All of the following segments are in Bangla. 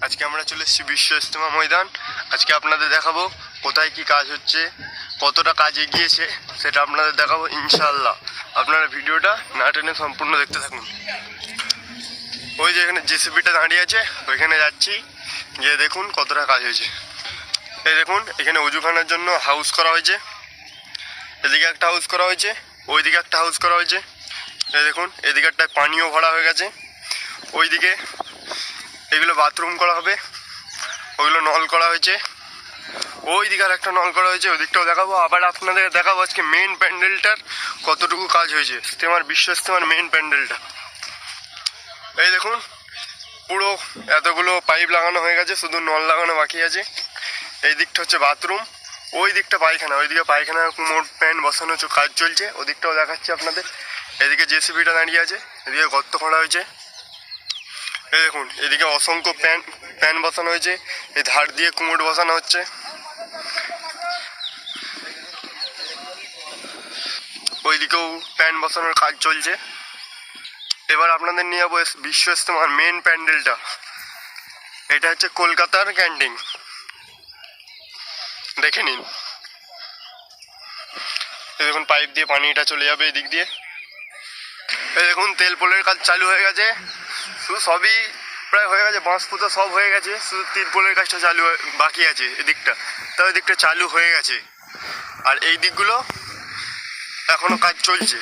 আজকে আমরা চলে এসেছি বিশ্ব ইজতেমা ময়দান। আজকে আপনাদের দেখাবো কোথায় কি কাজ হচ্ছে, কতটা কাজ এগিয়েছে সেটা আপনাদের দেখাবো ইনশাআল্লাহ। আপনারা ভিডিওটা না টেনে সম্পূর্ণ দেখতে থাকুন। ওই যে এখানে জেসিবিটা দাঁড়িয়ে আছে, ওইখানে যাচ্ছি, গিয়ে দেখুন কতটা কাজ হয়েছে। এই দেখুন এখানে অজুখানার জন্য হাউস করা হয়েছে, এদিকে একটা হাউস করা হয়েছে, ওইদিকে একটা হাউস করা হয়েছে। এই দেখুন এদিকে একটা পানিও ভরা হয়ে গেছে, ওইদিকে এগুলো বাথরুম করা হবে, ওইগুলো নল করা হয়েছে, ওই দিকে আর একটা নল করা হয়েছে, ওই দিকটাও দেখাবো। আবার আপনাদের দেখাবো আজকে মেন প্যান্ডেলটার কতটুকু কাজ হয়েছে, ইজতেমার বিশ্ব ইজতেমার মেন প্যান্ডেলটা। এই দেখুন পুরো এতগুলো পাইপ লাগানো হয়ে গেছে, শুধু নল লাগানো বাকি আছে। এই দিকটা হচ্ছে বাথরুম, ওই দিকটা পায়খানা, ওইদিকে পায়খানার কুমোর প্যান বসানো কাজ চলছে, ওদিকটাও দেখাচ্ছি আপনাদের। এদিকে জেসিবিটা দাঁড়িয়ে আছে, এদিকে গর্ত খোঁড়া হয়েছে। এই দেখুন এদিকে অসংখ্য প্যান বসানো হয়েছে, এই ধার দিয়ে কুমোট বসানো হচ্ছে। ওইদিকেও প্যান বসানোর কাজ চলছে। এবার আপনাদের নিয়ে যাবো বিশ্ব ইজতেমার মেন প্যান্ডেলটা। এটা হচ্ছে কলকাতার ক্যান্টিন, দেখে নিন। এই দেখুন পাইপ দিয়ে পানিটা চলে যাবে এদিক দিয়ে। এই দেখুন তেল পোলের কাজ চালু হয়ে গেছে, শুধু সবই প্রায় হয়ে গেছে, বাঁশ পুঁতো সব হয়ে গেছে, শুধু তিরপলের কাজটা চালু বাকি আছে এদিকটা, তা ওই দিকটা চালু হয়ে গেছে। আর এই দিকগুলো এখনো কাজ চলছে।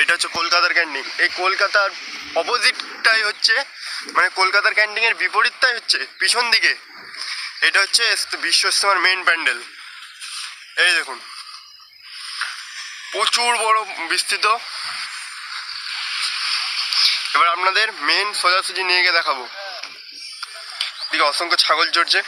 এটা হচ্ছে কলকাতার ক্যান্টিন। এই কলকাতার অপোজিটটাই হচ্ছে, মানে কলকাতার ক্যান্টিনের বিপরীতটাই হচ্ছে পিছন দিকে, এটা হচ্ছে বিশ্ব ইজতেমার মেন প্যান্ডেল। এই দেখুন প্রচুর বড় বিস্তৃত। এবার আপনাদের মেন সোজাসুজি নিয়ে গিয়ে দেখাবো। এদিকে অসংখ্য ছাগল চড়ছে।